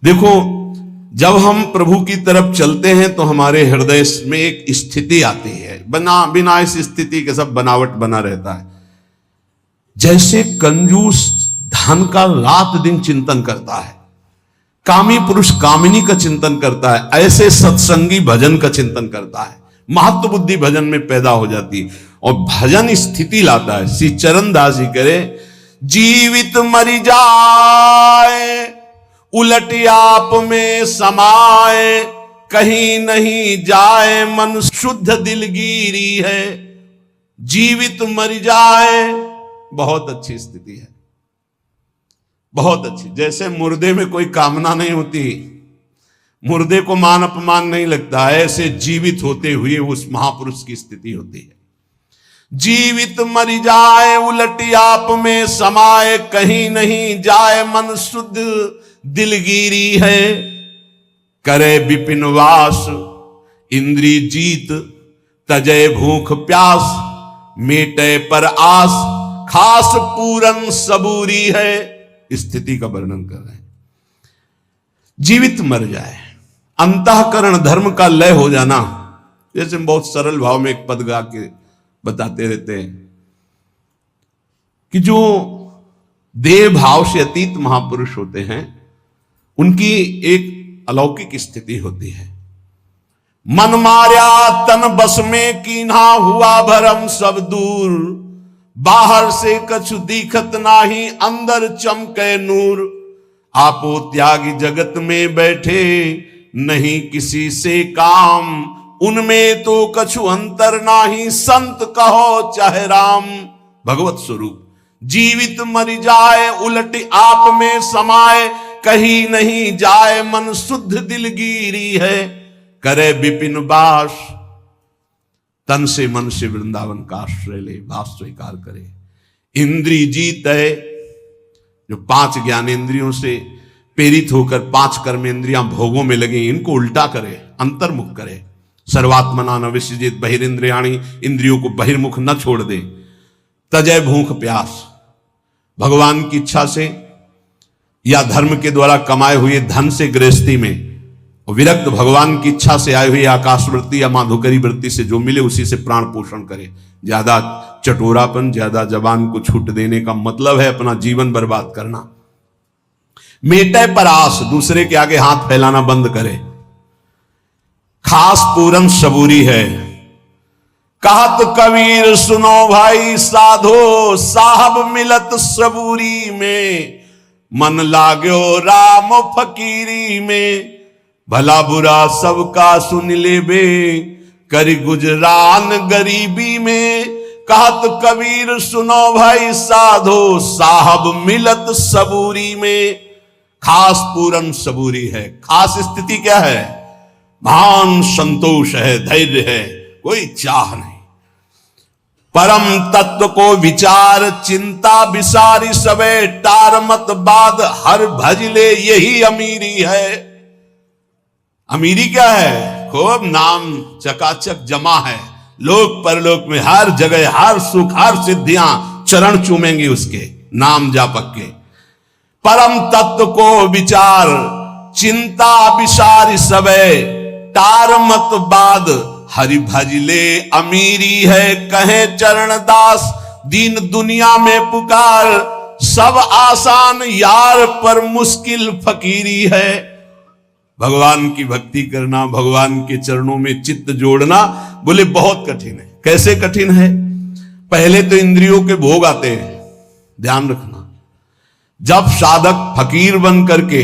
देखो, जब हम प्रभु की तरफ चलते हैं तो हमारे हृदय में एक स्थिति आती है, बिना इस स्थिति के सब बनावट बना रहता है। जैसे कंजूस धन का रात दिन चिंतन करता है, कामी पुरुष कामिनी का चिंतन करता है, ऐसे सत्संगी भजन का चिंतन करता है। महत्व बुद्धि भजन में पैदा हो जाती है और भजन स्थिति लाता है। श्री चरण दास जी करे, जीवित मरि जाए उलट आप में समाए, कहीं नहीं जाए मन शुद्ध दिलगीरी है। जीवित मरि जाए, बहुत अच्छी स्थिति है, बहुत अच्छी। जैसे मुर्दे में कोई कामना नहीं होती, मुर्दे को मान अपमान नहीं लगता, ऐसे जीवित होते हुए उस महापुरुष की स्थिति होती है। जीवित मरि जाए उलट आप में समाए, कहीं नहीं जाए मन शुद्ध दिलगीरी है। करे विपिन वास इंद्री जीत, तजय भूख प्यास, मेटे पर आस, खास पूरन सबूरी है। स्थिति का वर्णन कर रहे हैं। जीवित मर जाए, अंतःकरण धर्म का लय हो जाना। जैसे बहुत सरल भाव में एक पद गा के बताते रहते हैं कि जो देह भाव से अतीत महापुरुष होते हैं, उनकी एक अलौकिक स्थिति होती है। मन मार्या तन बस में कीन्हा, हुआ भरम सब दूर, बाहर से कछु दिखत नाही, अंदर चमके नूर। आपो त्यागी जगत में बैठे, नहीं किसी से काम, उनमें तो कछु अंतर नाही, संत कहो चाहे राम। भगवत स्वरूप। जीवित मरि जाए उलट आप में समाए, कहीं नहीं जाए मन शुद्ध दिलगीरी है। करे विपिन वास, तन से मन से वृंदावन का आश्रय ले, वास स्वीकार करे। इंद्री जीत है, जो 5 ज्ञानेंद्रियों से प्रेरित होकर 5 कर्मेंद्रियां भोगों में लगी, इनको उल्टा करे, अंतर्मुख करे। सर्वात्मना न विसृजित बहिरिंद्रियाणि, इंद्रियों को बहिर्मुख न छोड़ दे। तजय भूख प्यास, भगवान की इच्छा से या धर्म के द्वारा कमाए हुए धन से गृहस्थी में, विरक्त भगवान की इच्छा से आए हुए आकाशवृत्ति या माधुकरी वृत्ति से जो मिले उसी से प्राण पोषण करे। ज्यादा चटोरापन, ज्यादा जबान को छूट देने का मतलब है अपना जीवन बर्बाद करना। मेटे पर आस, दूसरे के आगे हाथ फैलाना बंद करे। खास पूरन सबूरी है। कहत कबीर सुनो भाई साधो, साहब मिलत सबूरी में, मन लाग्यो राम फकीरी में। भला बुरा सबका सुन लेबे, करी गुजरान गरीबी में। कहत कबीर सुनो भाई साधो, साहब मिलत सबूरी में। खास पूरन सबूरी है। खास स्थिति क्या है? महान संतोष है, धैर्य है, कोई चाह नहीं। परम तत्व को विचार चिंता विसारी सबे, टार मत बाद हर भजले यही अमीरी है। अमीरी क्या है? खूब नाम चकाचक जमा है, लोक परलोक में हर जगह हर सुख हर सिद्धियां चरण चूमेंगी उसके नाम जापक के। परम तत्व को विचार चिंता विसारी सबे, टार मत बाद हरि भजले अमीरी है। कहे चरण दास दीन दुनिया में पुकार, सब आसान यार पर मुश्किल फकीरी है। भगवान की भक्ति करना, भगवान के चरणों में चित्त जोड़ना, बोले बहुत कठिन है। कैसे कठिन है? पहले तो इंद्रियों के भोग आते हैं, ध्यान रखना। जब साधक फकीर बन करके,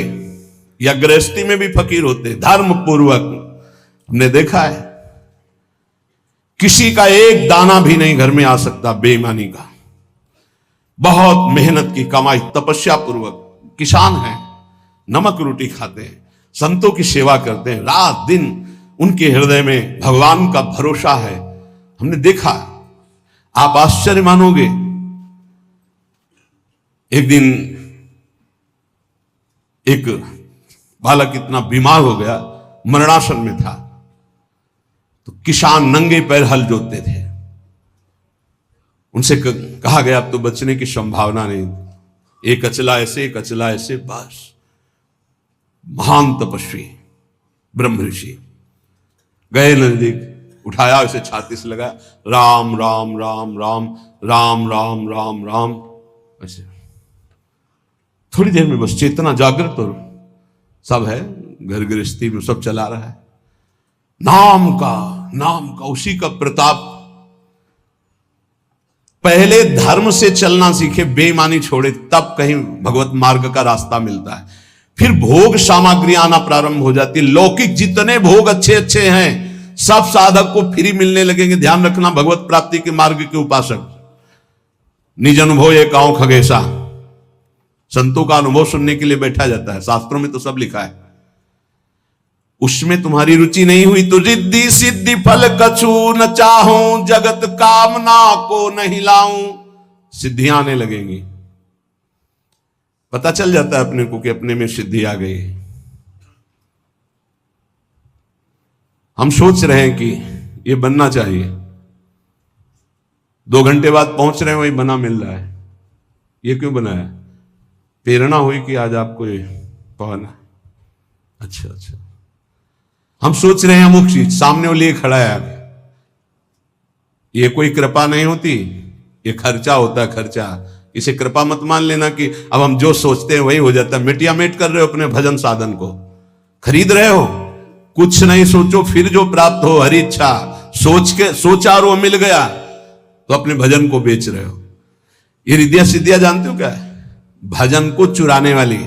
या गृहस्थी में भी फकीर होते धर्म पूर्वक, हमने देखा है किसी का एक दाना भी नहीं घर में आ सकता बेईमानी का। बहुत मेहनत की कमाई, तपस्या पूर्वक किसान हैं, नमक रोटी खाते हैं, संतों की सेवा करते हैं, रात दिन उनके हृदय में भगवान का भरोसा है। हमने देखा, आप आश्चर्य मानोगे। एक दिन एक बालक इतना बीमार हो गया, मरणासन में था, तो किसान नंगे पैर हल जोतते थे। उनसे कहा गया अब तो बचने की संभावना नहीं, एक अचला ऐसे एक अचला ऐसे, बस महान तपस्वी ब्रह्म ऋषि गए नजदीक, उठाया, उसे छाती से लगा, राम राम राम राम राम राम राम राम। ऐसे थोड़ी देर में बस चेतना जागृत और सब है, घर गृहस्थी में सब चला रहा है, नाम का उसी का प्रताप। पहले धर्म से चलना सीखे, बेईमानी छोड़े, तब कहीं भगवत मार्ग का रास्ता मिलता है। फिर भोग सामग्री आना प्रारंभ हो जाती है। लौकिक जितने भोग अच्छे अच्छे हैं सब साधक को फ्री मिलने लगेंगे। ध्यान रखना, भगवत प्राप्ति के मार्ग के उपासक निज अनुभव एक आंव खगेशा, संतों का अनुभव सुनने के लिए बैठा जाता है। शास्त्रों में तो सब लिखा है, उसमें तुम्हारी रुचि नहीं हुई तो रिद्धि सिद्धि फल कछु न चाहूं, जगत कामना को नहीं लाऊं, सिद्धियां आने लगेंगी। पता चल जाता है अपने को कि अपने में सिद्धि आ गई। हम सोच रहे हैं कि ये बनना चाहिए, 2 घंटे बाद पहुंच रहे हैं वही बना मिल रहा है। ये क्यों बनाया? प्रेरणा हुई कि आज आपको ये पढ़ना। अच्छा, हम सोच रहे हैं अमुक चीज, सामने वो लिए खड़ा है आगे। ये कोई कृपा नहीं होती, ये खर्चा होता है, खर्चा। इसे कृपा मत मान लेना कि अब हम जो सोचते हैं वही हो जाता है। मिटियामेट कर रहे हो अपने भजन साधन को, खरीद रहे हो। कुछ नहीं सोचो, फिर जो प्राप्त हो हरि इच्छा, सोचा और वो मिल गया, तो अपने भजन को बेच रहे हो। ये रिद्धियां सिद्धियां जानते हो क्या है? भजन को चुराने वाली।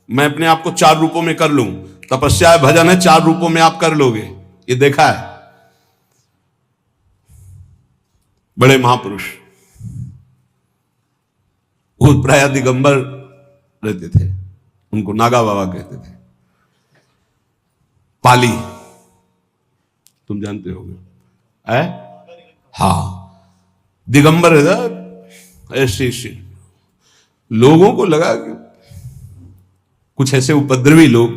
मैं अपने आप को 4 रूपों में कर लूं, तपस्या है, भजन है, 4 रूपों में आप कर लोगे। ये देखा है बड़े महापुरुष, वो प्राय दिगंबर रहते थे, उनको नागा बाबा कहते थे। पाली तुम जानते होगे, हाँ, दिगंबर रहता। ऐसे लोगों को लगा कि कुछ ऐसे उपद्रवी लोग,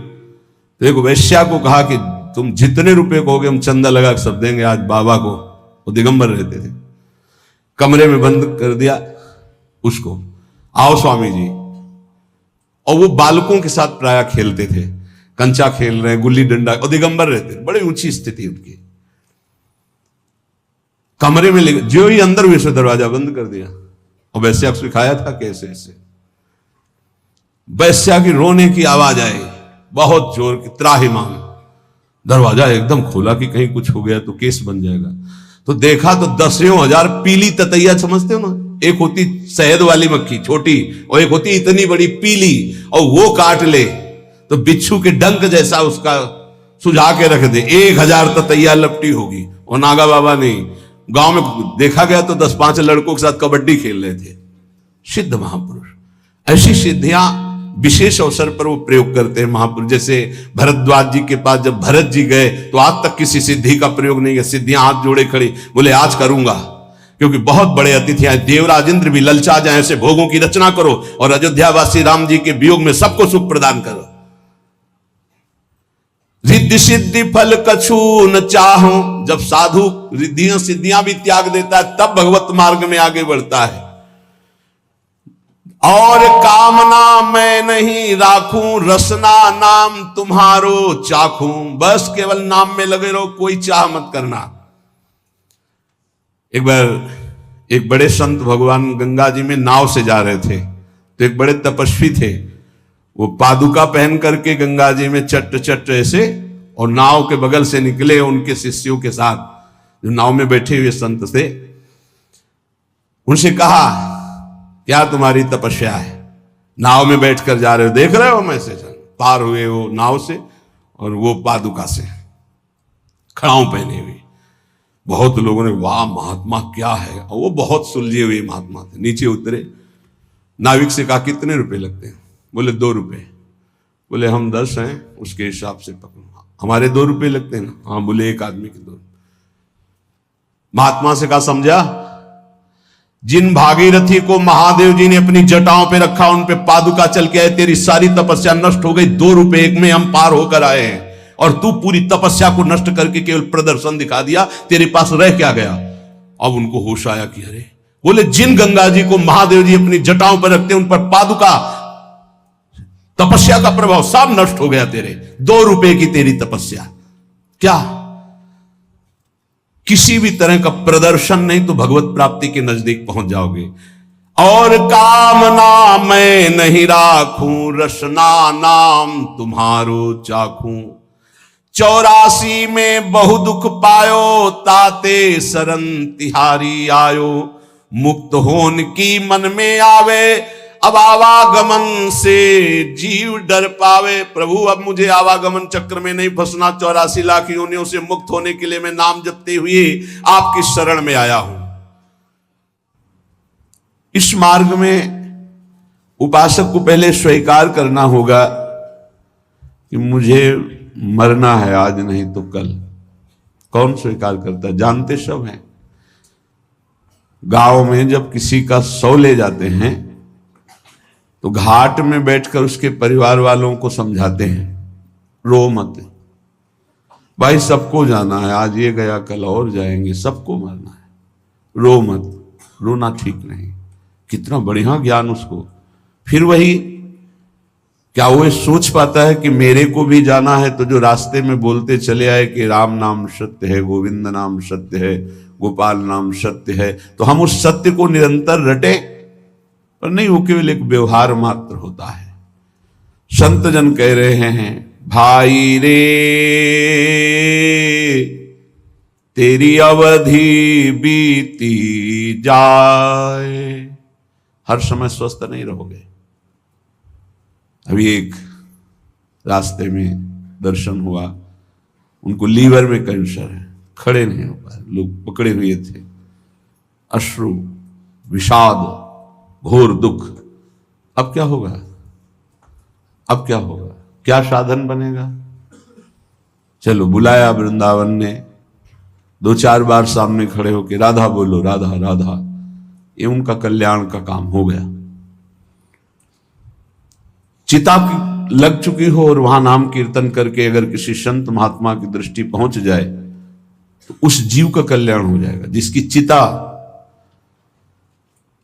तो एक वैश्या को कहा कि तुम जितने रुपए कहोगे हम चंदा लगा के सब देंगे आज बाबा को। वो दिगंबर रहते थे। कमरे में बंद कर दिया उसको, आओ स्वामी जी। और वो बालकों के साथ प्राय खेलते थे, कंचा खेल रहे, गुल्ली डंडा, और दिगंबर रहते थे। बड़ी ऊंची स्थिति उनकी। कमरे में ले जो ही अंदर हुए से दरवाजा बंद कर दिया। और वैश्या को सिखाया था कैसे ऐसे। वैश्या की रोने की आवाज आई, बहुत जोर की, त्राहिमाम। दरवाजा एकदम खोला कि कहीं कुछ हो गया तो केस बन जाएगा। तो देखा तो 10,000 पीली ततैया, समझते हो ना, एक होती शहद वाली मक्खी छोटी, और एक होती इतनी बड़ी पीली, और वो काट ले तो बिच्छू के डंक जैसा उसका सुझा के रख दे, 1000 ततैया लपटी होगी। और नागा बाबा नहीं, गांव में देखा गया तो 10-5 लड़कों के साथ कबड्डी खेल रहे थे। सिद्ध महापुरुष, ऐसी सिद्धियां विशेष अवसर पर वो प्रयोग करते हैं महापुरुष। जैसे भरद्वाज जी के पास जब भरत जी गए तो आज तक किसी सिद्धि का प्रयोग नहीं किया। सिद्धियां हाथ जोड़े खड़ी, बोले आज करूंगा, क्योंकि बहुत बड़े अतिथि आए। देवराज इंद्र भी ललचा जाए, ऐसे भोगों की रचना करो और अयोध्यावासी राम जी के वियोग में सबको सुख प्रदान करो। रिद्धि सिद्धि फल कछु न चाहूं, जब साधु रिद्धियां सिद्धियां भी त्याग देता है तब भगवत मार्ग में आगे बढ़ता है। और कामना मैं नहीं राखूं, रसना नाम तुम्हारो चाखूं। बस केवल नाम में लगे रहो, कोई चाह मत करना। एक बार एक बड़े संत भगवान गंगा जी में नाव से जा रहे थे, तो एक बड़े तपस्वी थे, वो पादुका पहन करके गंगा जी में चट चट ऐसे, और नाव के बगल से निकले उनके शिष्यों के साथ, जो नाव में बैठे हुए संत थे। उनसे कहा, क्या तुम्हारी तपस्या है? नाव में बैठकर जा रहे हो, देख रहे हो हम ऐसे पार हुए वो नाव से, और वो पादुका से खड़ाऊ पहने हुए। बहुत लोगों ने वाह महात्मा क्या है, और वो बहुत सुलझे हुए महात्मा थे। नीचे उतरे, नाविक से कहा कितने रुपए लगते हैं? बोले 2 रुपए। बोले हम 10 हैं, उसके हिसाब से पकड़ो। हमारे 2 रुपए लगते हैं ना? हाँ। बोले एक आदमी के 2। महात्मा से कहा समझा, जिन भागीरथी को महादेव जी ने अपनी जटाओं पे रखा, उन पे पादुका चल के आए, तेरी सारी तपस्या नष्ट हो गई। 2 रुपए एक में हम पार होकर आए हैं, और तू पूरी तपस्या को नष्ट करके केवल प्रदर्शन दिखा दिया, तेरे पास रह क्या गया? अब उनको होश आया कि अरे, बोले जिन गंगा जी को महादेव जी अपनी जटाओं पर रखते हैं, उन पर पादुका तपस्या का प्रभाव सब नष्ट हो गया तेरे। 2 रुपए की तेरी तपस्या, क्या किसी भी तरह का प्रदर्शन नहीं तो भगवत प्राप्ति के नजदीक पहुंच जाओगे। और कामना मैं नहीं राखूं, रसना नाम तुम्हारो चाखूं। 84 में बहु दुख पायो, ताते शरण तिहारी आयो। मुक्त होन की मन में आवे, अब आवागमन से जीव डर पावे। प्रभु अब मुझे आवागमन चक्र में नहीं फंसना, 84 लाख योनियों से मुक्त होने के लिए मैं नाम जपते हुए आपकी शरण में आया हूं। इस मार्ग में उपासक को पहले स्वीकार करना होगा कि मुझे मरना है, आज नहीं तो कल। कौन स्वीकार करता है? जानते सब हैं। गांव में जब किसी का शव ले जाते हैं तो घाट में बैठकर उसके परिवार वालों को समझाते हैं, रो मत भाई, सबको जाना है, आज ये गया कल और जाएंगे, सबको मरना है, रो मत। रोना ठीक नहीं। कितना बढ़िया ज्ञान उसको। फिर वही, क्या वो सोच पाता है कि मेरे को भी जाना है? तो जो रास्ते में बोलते चले आए कि राम नाम सत्य है, गोविंद नाम सत्य है, गोपाल नाम सत्य है, तो हम उस सत्य को निरंतर रटे, पर नहीं, वो केवल एक व्यवहार मात्र होता है। संत जन कह रहे हैं, भाई रे तेरी अवधि बीती जाए। हर समय स्वस्थ नहीं रहोगे। अभी एक रास्ते में दर्शन हुआ, उनको लीवर में कैंसर है, खड़े नहीं हो पाए, लोग पकड़े हुए थे। अश्रु, विषाद, घोर दुख। अब क्या होगा? अब क्या होगा? क्या साधन बनेगा? चलो, बुलाया वृंदावन ने, 2-4 बार सामने खड़े होके राधा बोलो, राधा राधा, ये उनका कल्याण का काम हो गया। चिता लग चुकी हो और वहां नाम कीर्तन करके अगर किसी संत महात्मा की दृष्टि पहुंच जाए तो उस जीव का कल्याण हो जाएगा। जिसकी चिता,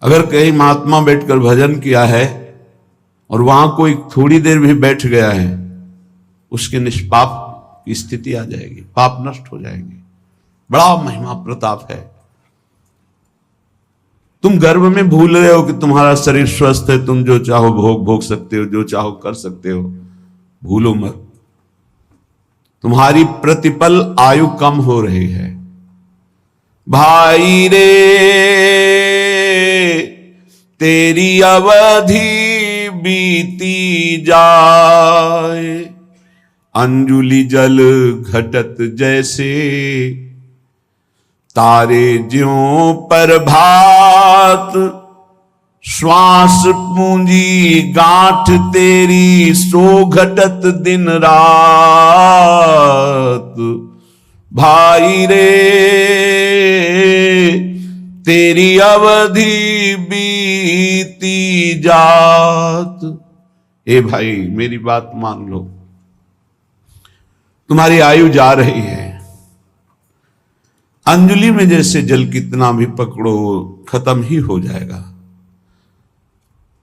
अगर कहीं महात्मा बैठकर भजन किया है और वहां कोई थोड़ी देर भी बैठ गया है, उसके निष्पाप की स्थिति आ जाएगी, पाप नष्ट हो जाएंगे। बड़ा महिमा प्रताप है। तुम गर्भ में भूल रहे हो कि तुम्हारा शरीर स्वस्थ है, तुम जो चाहो भोग सकते हो, जो चाहो कर सकते हो। भूलो मत, तुम्हारी प्रतिपल आयु कम हो रही है। भाई रे तेरी अवधि बीती जाए, अंजुलि जल घटत जैसे, तारे ज्यों पर भात, श्वास पूंजी गांठ तेरी, सो घटत दिन रात। भाई रे तेरी अवधि बीती जात। ए भाई, मेरी बात मान लो, तुम्हारी आयु जा रही है। अंजलि में जैसे जल कितना भी पकड़ो खत्म ही हो जाएगा।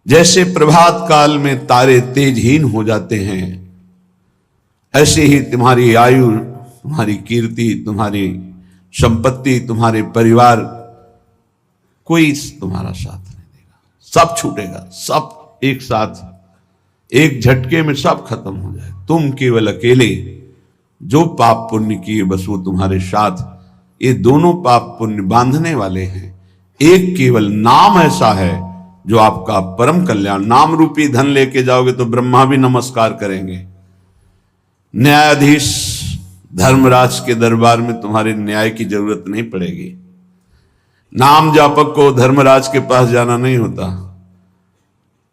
जैसे प्रभात काल में तारे तेजहीन हो जाते हैं, ऐसे ही तुम्हारी आयु, तुम्हारी कीर्ति, तुम्हारी संपत्ति, तुम्हारे परिवार, कोई तुम्हारा साथ नहीं देगा। सब छूटेगा, सब एक साथ, एक झटके में सब खत्म हो जाए। तुम केवल अकेले जो पाप पुण्य किए, बस वो तुम्हारे साथ। ये दोनों पाप पुण्य बांधने वाले हैं। एक केवल नाम ऐसा है जो आपका परम कल्याण। नाम रूपी धन लेके जाओगे तो ब्रह्मा भी नमस्कार करेंगे। न्यायाधीश धर्मराज के दरबार में तुम्हारे न्याय की जरूरत नहीं पड़ेगी। नाम जापक को धर्मराज के पास जाना नहीं होता,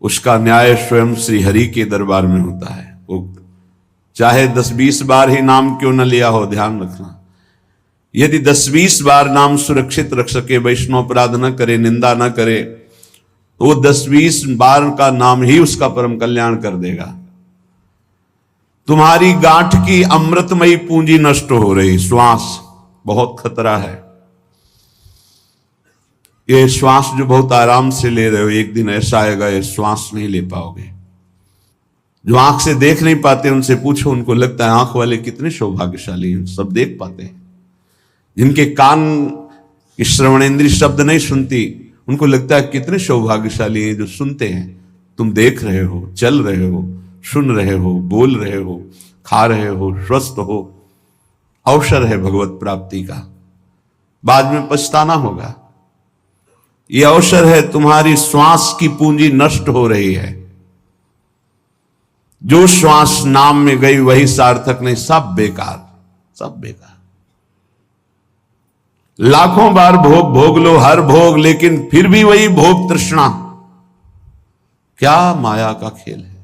उसका न्याय स्वयं श्री हरि के दरबार में होता है। वो चाहे 10-20 बार ही नाम क्यों न लिया हो, ध्यान रखना। यदि 10-20 बार नाम सुरक्षित रख सके, वैष्णव अपराध न करे, निंदा न करे, तो वो 10-20 बार का नाम ही उसका परम कल्याण कर देगा। तुम्हारी गांठ की अमृतमयी पूंजी नष्ट हो रही। श्वास बहुत खतरा है। ये श्वास जो बहुत आराम से ले रहे हो, एक दिन ऐसा आएगा ये श्वास नहीं ले पाओगे। जो आंख से देख नहीं पाते उनसे पूछो, उनको लगता है आंख वाले कितने सौभाग्यशाली हैं, सब देख पाते हैं। जिनके कान की श्रवणेंद्रिय शब्द नहीं सुनती, उनको लगता है कितने सौभाग्यशाली हैं जो सुनते हैं। तुम देख रहे हो, चल रहे हो, सुन रहे हो, बोल रहे हो, खा रहे हो, स्वस्थ हो। अवसर है भगवत प्राप्ति का, बाद में पछताना होगा। यह अवसर है, तुम्हारी श्वास की पूंजी नष्ट हो रही है। जो श्वास नाम में गई वही सार्थक नहीं, सब बेकार, सब बेकार। लाखों बार भोग भोग लो, हर भोग, लेकिन फिर भी वही भोग तृष्णा। क्या माया का खेल है।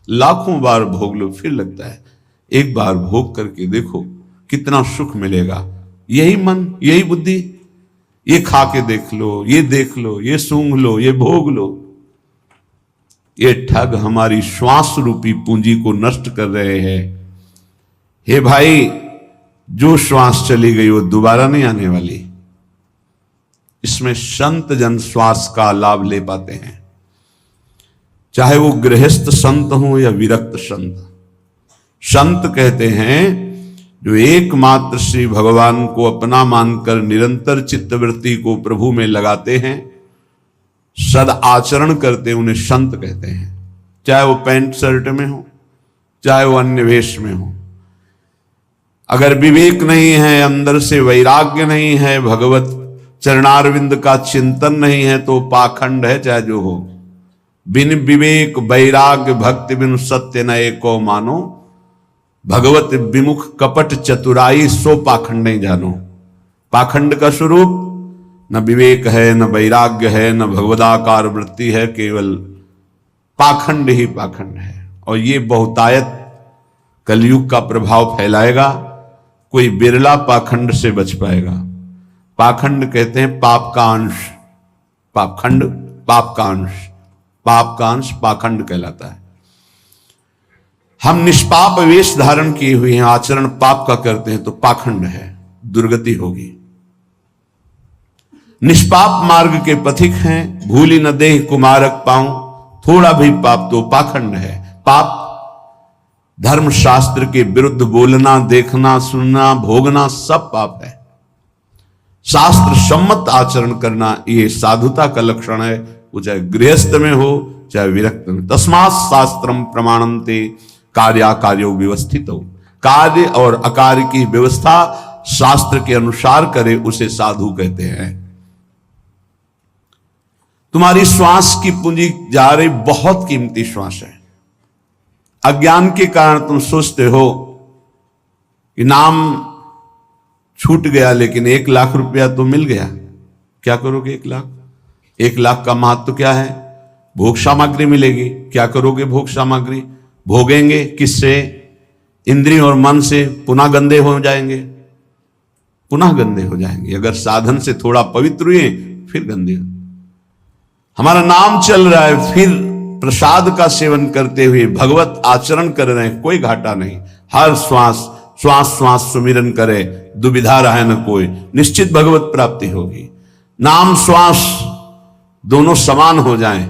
लाखों बार भोग लो, फिर लगता है एक बार भोग करके देखो कितना सुख मिलेगा। यही मन, यही बुद्धि, ये खा के देख लो, ये देख लो, ये सूंघ लो, ये भोग लो। ये ठग हमारी श्वास रूपी पूंजी को नष्ट कर रहे हैं। हे भाई, जो श्वास चली गई वो दोबारा नहीं आने वाली। इसमें संत जन श्वास का लाभ ले पाते हैं, चाहे वो गृहस्थ संत हो या विरक्त संत। संत कहते हैं जो एकमात्र श्री भगवान को अपना मानकर निरंतर चित्तवृत्ति को प्रभु में लगाते हैं, सद आचरण करते, उन्हें संत कहते हैं। चाहे वो पैंट शर्ट में हो, चाहे वो अन्य वेश में हो। अगर विवेक नहीं है, अंदर से वैराग्य नहीं है, भगवत चरणारविंद का चिंतन नहीं है, तो पाखंड है, चाहे जो हो। बिन विवेक वैराग्य भक्ति बिन सत्य न एको मानो, भगवत विमुख कपट चतुराई सो पाखंड नहीं जानो। पाखंड का स्वरूप न विवेक है, न वैराग्य है, न भगवदाकार वृत्ति है, केवल पाखंड ही पाखंड है। और ये बहुतायत कलयुग का प्रभाव फैलाएगा। कोई बिरला पाखंड से बच पाएगा। पाखंड कहते हैं पाप का अंश, पापखंड पाप का अंश, पाप का अंश पाखंड कहलाता है। हम निष्पाप वेश धारण किए हुए हैं, आचरण पाप का करते हैं तो पाखंड है, दुर्गति होगी। निष्पाप मार्ग के पथिक हैं, भूली न देह कुमारक पाऊं, थोड़ा भी पाप तो पाखंड है। पाप धर्म शास्त्र के विरुद्ध बोलना, देखना, सुनना, भोगना सब पाप है। शास्त्र सम्मत आचरण करना ये साधुता का लक्षण है, वो चाहे गृहस्थ में हो चाहे विरक्त में। तस्मात् शास्त्रम प्रमाणन्ते कार्याकार्यो व्यवस्थित हो। कार्य और अकार्य की व्यवस्था शास्त्र के अनुसार करे उसे साधु कहते हैं। तुम्हारी श्वास की पूंजी जा रही, बहुत कीमती श्वास है। अज्ञान के कारण तुम सोचते हो कि नाम छूट गया, लेकिन 1 लाख रुपया तो मिल गया। क्या करोगे 1 लाख? 1 लाख का महत्व क्या है? भोग सामग्री मिलेगी। क्या करोगे भोग सामग्री? भोगेंगे किससे? इंद्रिय और मन से। पुनः गंदे हो जाएंगे, पुनः गंदे हो जाएंगे। अगर साधन से थोड़ा पवित्र हुए फिर गंदे हो। हमारा नाम चल रहा है, फिर प्रसाद का सेवन करते हुए भगवत आचरण कर रहे हैं, कोई घाटा नहीं। हर श्वास श्वास श्वास सुमिरन करे, दुविधा रहे न कोई, निश्चित भगवत प्राप्ति होगी। नाम श्वास दोनों समान हो जाएं।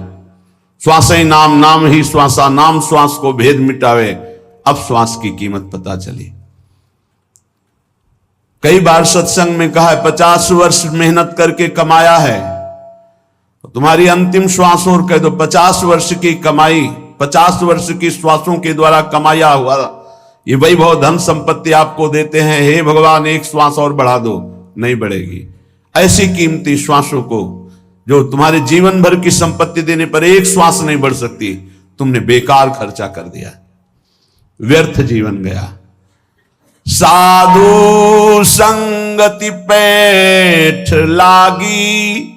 श्वास ही नाम, नाम ही श्वासा, नाम श्वास को भेद मिटावे। अब श्वास की कीमत पता चली। कई बार सत्संग में कहा है 50 वर्ष मेहनत करके कमाया है, तो तुम्हारी अंतिम श्वास और कह दो 50 वर्ष की कमाई, 50 वर्ष की श्वासों के द्वारा कमाया हुआ ये वैभव धन संपत्ति आपको देते हैं। हे भगवान, 1 श्वास और बढ़ा दो, नहीं बढ़ेगी। ऐसी कीमती श्वासों को जो तुम्हारे जीवन भर की संपत्ति देने पर 1 श्वास नहीं बढ़ सकती, तुमने बेकार खर्चा कर दिया, व्यर्थ जीवन गया। साधु संगति पैठ लागी,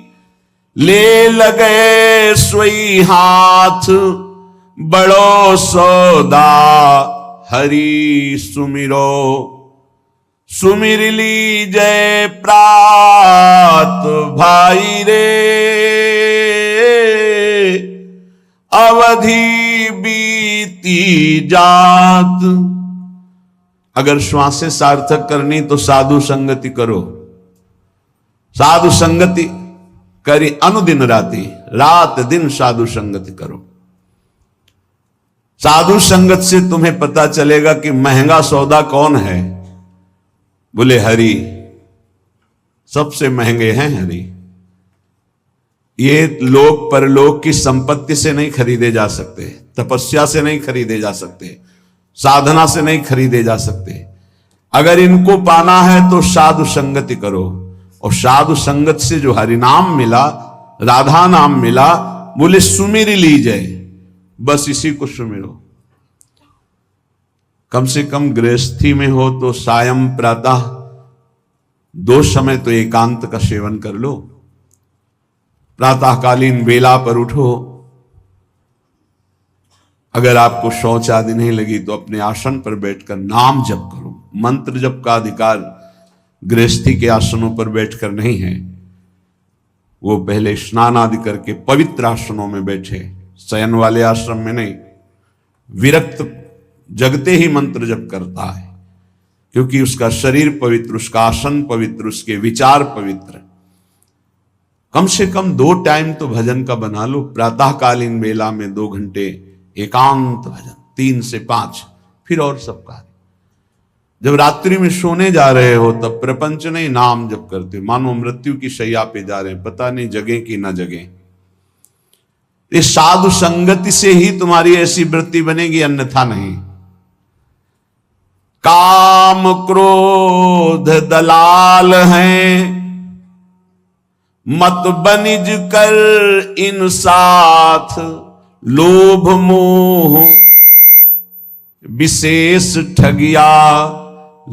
ले लगे सोई हाथ, बड़ो सौदा हरि सुमिरो। सुमिर लीजय प्रात भाई रे, अवधि बीती जात। अगर श्वासें सार्थक करनी तो साधु संगति करो। साधु संगति करी अनुदिन राति, रात दिन साधु संगति करो। साधु संगत से तुम्हें पता चलेगा कि महंगा सौदा कौन है। बोले हरि, सबसे महंगे हैं हरि। ये लोक परलोक की संपत्ति से नहीं खरीदे जा सकते, तपस्या से नहीं खरीदे जा सकते, साधना से नहीं खरीदे जा सकते। अगर इनको पाना है तो साधु संगति करो, और साधु संगत से जो हरि नाम मिला, राधा नाम मिला, बोले सुमिर लीजिए, बस इसी को सुमिरो। कम से कम गृहस्थी में हो तो सायं प्रातः 2 समय तो एकांत का सेवन कर लो। प्रातःकालीन वेला पर उठो। अगर आपको शौच आदि नहीं लगी तो अपने आसन पर बैठकर नाम जप करो। मंत्र जप का अधिकार गृहस्थी के आसनों पर बैठकर नहीं है, वो पहले स्नान आदि करके पवित्र आसनों में बैठे, शयन वाले आश्रम में नहीं। विरक्त जगते ही मंत्र जप करता है, क्योंकि उसका शरीर पवित्र, उसका आसन पवित्र, उसके विचार पवित्र। कम से कम 2 टाइम तो भजन का बना लो। प्रातःकालीन वेला में 2 घंटे एकांत भजन, 3 से 5, फिर और सब कार्य। जब रात्रि में सोने जा रहे हो तब प्रपंच नहीं, नाम जप करते, मानो मृत्यु की शैया पे जा रहे हैं, पता नहीं जगे कि ना जगे। इस साधु संगति से ही तुम्हारी ऐसी वृत्ति बनेगी, अन्यथा नहीं। काम क्रोध दलाल हैं, मत बनिज कर इन साथ, लोभ मोह विशेष ठगिया,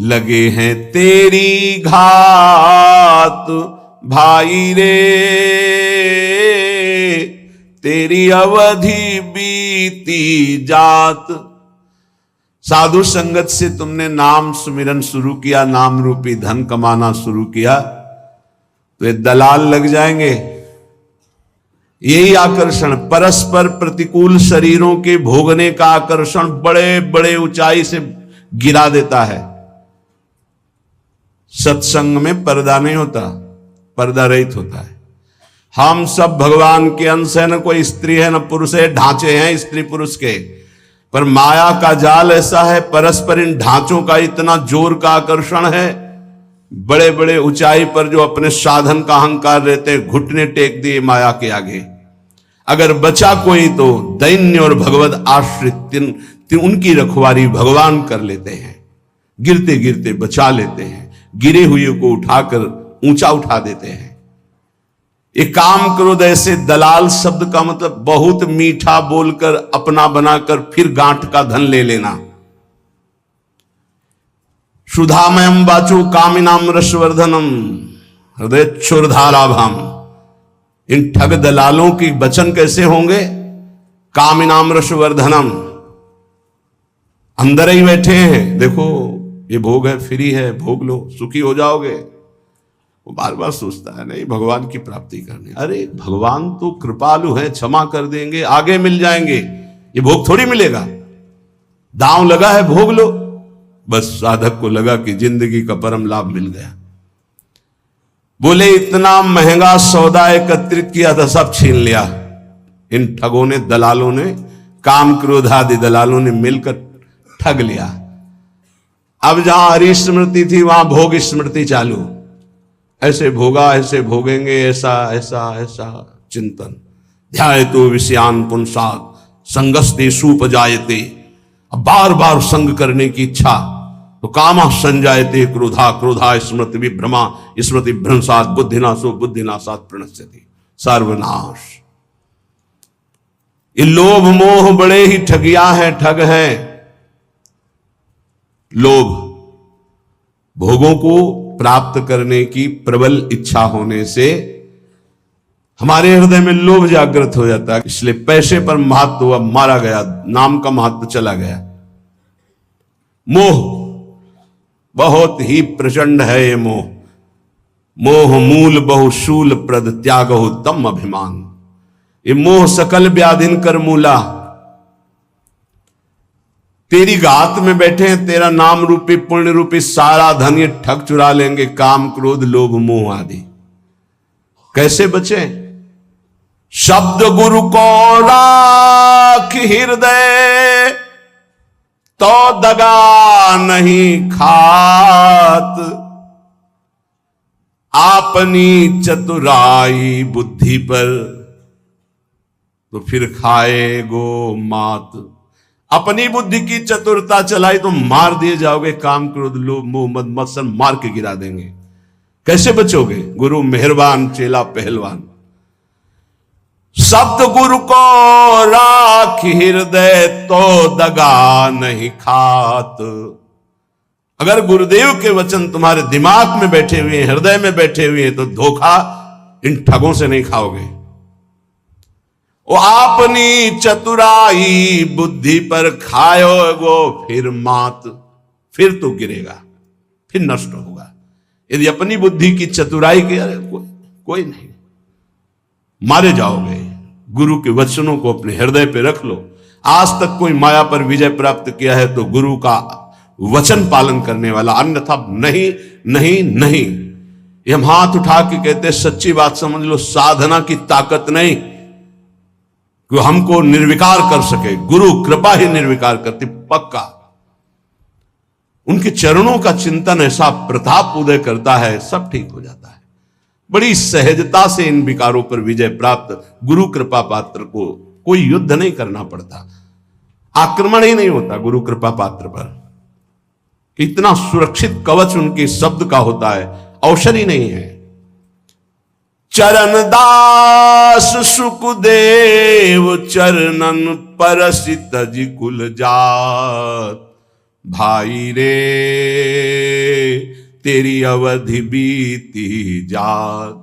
लगे हैं तेरी घात। भाई रे तेरी अवधि बीती जात। साधु संगत से तुमने नाम सुमिरन शुरू किया, नाम रूपी धन कमाना शुरू किया, तो ये दलाल लग जाएंगे। यही आकर्षण, परस्पर प्रतिकूल शरीरों के भोगने का आकर्षण बड़े बड़े ऊंचाई से गिरा देता है। सत्संग में पर्दा नहीं होता, पर्दा रहित होता है। हम सब भगवान के अंश है, न कोई स्त्री है न पुरुष है, ढांचे हैं स्त्री पुरुष के, पर माया का जाल ऐसा है, परस्पर इन ढांचों का इतना जोर का आकर्षण है। बड़े बड़े ऊंचाई पर जो अपने साधन का अहंकार रहते हैं, घुटने टेक दिए माया के आगे। अगर बचा कोई तो दैन्य और भगवत आश्रित उनकी रखवारी भगवान कर लेते हैं, गिरते गिरते बचा लेते हैं, गिरे हुए को उठाकर ऊंचा उठा देते हैं। एक काम क्रोध ऐसे दलाल शब्द का मतलब बहुत मीठा बोलकर अपना बनाकर फिर गांठ का धन ले लेना। सुधामयम वाचो कामिनाम रसवर्धनम हृदय क्षुरधाराभाम। इन ठग दलालों की वचन कैसे होंगे? कामिनाम रसवर्धनम, अंदर ही बैठे हैं, देखो ये भोग है, फ्री है, भोग लो, सुखी हो जाओगे। वो बार बार सोचता है नहीं भगवान की प्राप्ति करनी। अरे भगवान तो कृपालु है, क्षमा कर देंगे, आगे मिल जाएंगे, ये भोग थोड़ी मिलेगा। दांव लगा है, भोग लो। बस साधक को लगा कि जिंदगी का परम लाभ मिल गया। बोले इतना महंगा सौदा एकत्रित किया था, सब छीन लिया। इन ठगों ने, दलालों ने, काम क्रोध आदि दलालों ने मिलकर ठग लिया। अब जहां हरि स्मृति थी वहां भोग स्मृति चालू। ऐसे भोगा, ऐसे भोगेंगे, ऐसा ऐसा ऐसा चिंतन। ध्यायतो विषयान पुंसात् संगस्ते सुपजायते। अब बार बार संग करने की इच्छा, तो कामा संजायते क्रोधा, क्रोधा स्मृति विभ्रमा, स्मृति भ्रंशात् बुद्धिनाशो, बुद्धिनाशात् प्रणश्यति। सर्वनाश। ये लोभ मोह बड़े ही ठगिया हैं, ठग हैं। लोभ, भोगों को प्राप्त करने की प्रबल इच्छा होने से हमारे हृदय में लोभ जागृत हो जाता है, इसलिए पैसे पर महत्व अब मारा गया, नाम का महत्व चला गया। मोह बहुत ही प्रचंड है ये मोह। मोह मूल बहुशूल प्रद त्यागहु तम अभिमान। ये मोह सकल व्याधिन कर मूला। तेरी घात में बैठे हैं, तेरा नाम रूपी पुण्य रूपी सारा धन ये ठग चुरा लेंगे, काम क्रोध लोभ मोह आदि। कैसे बचे? शब्द गुरु को राख हृदय, तो दगा नहीं खात। अपनी चतुराई बुद्धि पर, तो फिर खाएगो मात। अपनी बुद्धि की चतुरता चलाई तो मार दिए जाओगे। काम क्रोध लोभ मोह मद मत्सर मार के गिरा देंगे। कैसे बचोगे? गुरु मेहरबान चेला पहलवान। शब्द गुरु को राख हृदय, तो दगा नहीं खात। अगर गुरुदेव के वचन तुम्हारे दिमाग में बैठे हुए हैं, हृदय में बैठे हुए हैं, तो धोखा इन ठगों से नहीं खाओगे। वो अपनी चतुराई बुद्धि पर खाओगो फिर मात। फिर तो गिरेगा, फिर नष्ट होगा। यदि अपनी बुद्धि की चतुराई की, अरे कोई नहीं, मारे जाओगे। गुरु के वचनों को अपने हृदय पे रख लो। आज तक कोई माया पर विजय प्राप्त किया है तो गुरु का वचन पालन करने वाला, अन्यथा नहीं नहीं नहीं। ये हम हाथ उठा के कहते सच्ची बात समझ लो, साधना की ताकत नहीं कि हमको निर्विकार कर सके। गुरु कृपा ही निर्विकार करती, पक्का। उनके चरणों का चिंतन ऐसा प्रताप उदय करता है, सब ठीक हो जाता है। बड़ी सहजता से इन विकारों पर विजय प्राप्त। गुरु कृपा पात्र को कोई युद्ध नहीं करना पड़ता, आक्रमण ही नहीं होता गुरु कृपा पात्र पर। इतना सुरक्षित कवच उनके शब्द का होता है, औषधि नहीं है। चरण दास सुखदेव चरणन परसित कुल जात। भाई रे तेरी अवधि बीती जात।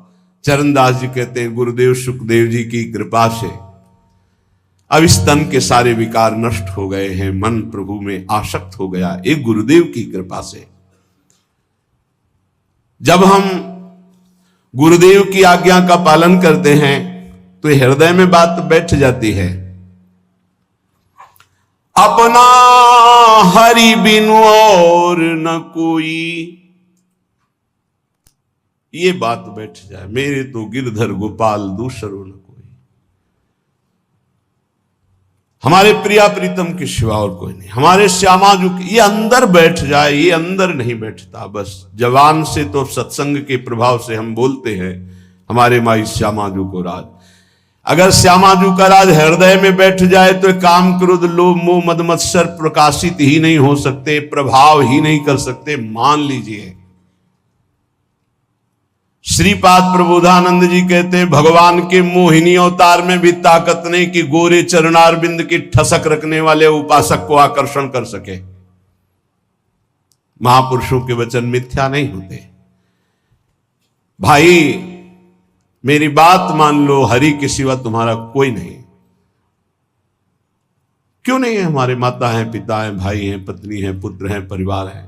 चरणदास जी कहते हैं गुरुदेव सुखदेव जी की कृपा से अब इस तन के सारे विकार नष्ट हो गए हैं, मन प्रभु में आसक्त हो गया, एक गुरुदेव की कृपा से। जब हम गुरुदेव की आज्ञा का पालन करते हैं तो हृदय में बात बैठ जाती है, अपना हरि बिनु और न कोई। ये बात बैठ जाए, मेरे तो गिरधर गोपाल दूसरो न कोई। हमारे प्रिया प्रीतम के सिवा और कोई नहीं, हमारे श्यामाजू ये अंदर बैठ जाए। ये अंदर नहीं बैठता, बस जवान से तो सत्संग के प्रभाव से हम बोलते हैं हमारे माई श्यामाजू को राज। अगर श्यामाजू का राज हृदय में बैठ जाए तो काम क्रोध लोभ मोह मद मत्सर प्रकाशित ही नहीं हो सकते, प्रभाव ही नहीं कर सकते। मान लीजिए श्रीपाद प्रबोधानंद जी कहते हैं भगवान के मोहिनी अवतार में भी ताकत नहीं कि गोरे चरणारविंद की ठसक रखने वाले उपासक को आकर्षण कर सके। महापुरुषों के वचन मिथ्या नहीं होते। भाई मेरी बात मान लो, हरि के सिवा तुम्हारा कोई नहीं। क्यों नहीं है? हमारे माता हैं, पिता हैं, भाई हैं, पत्नी हैं, पुत्र हैं, परिवार है।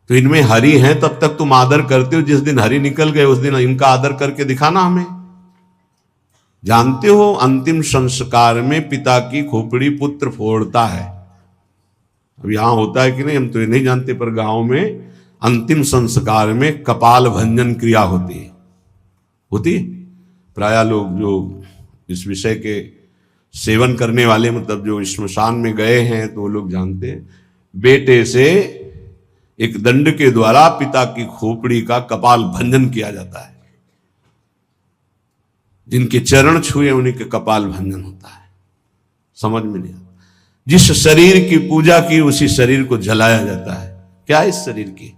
तो इनमें हरि हैं तब तक तुम आदर करते हो। जिस दिन हरि निकल गए उस दिन इनका आदर करके दिखाना हमें। जानते हो अंतिम संस्कार में पिता की खोपड़ी पुत्र फोड़ता है। अब यहां होता है कि नहीं हम तो ये नहीं जानते, पर गांव में अंतिम संस्कार में कपाल भंजन क्रिया होती है। प्राय लोग जो इस विषय के सेवन करने वाले, मतलब जो श्मशान में गए हैं, तो वो लोग जानते हैं। बेटे से एक दंड के द्वारा पिता की खोपड़ी का कपाल भंजन किया जाता है। जिनके चरण छुए उन्हीं के कपाल भंजन होता है। समझ में नहीं आता। जिस शरीर की पूजा की उसी शरीर को जलाया जाता है। क्या इस शरीर की?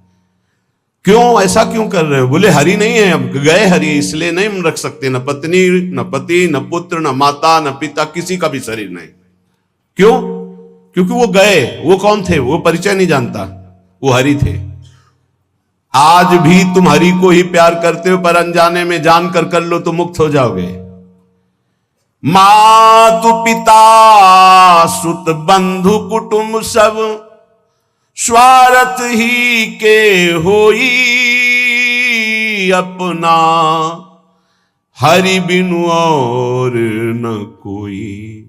क्यों ऐसा क्यों कर रहे हो? बोले हरि नहीं है, अब गए हरि, इसलिए नहीं हम रख सकते। न पत्नी न पति न पुत्र न माता न पिता, किसी का भी शरीर नहीं। क्यों? क्योंकि वो गए। वो कौन थे? वो परिचय नहीं जानता, वो हरि थे। आज भी तुम हरि को ही प्यार करते हो, पर अनजाने में जानकर कर लो तो मुक्त हो जाओगे। मातु पिता सुत बंधु कुटुंब सब स्वार्थ ही के होई। अपना हरि बिनु और न कोई।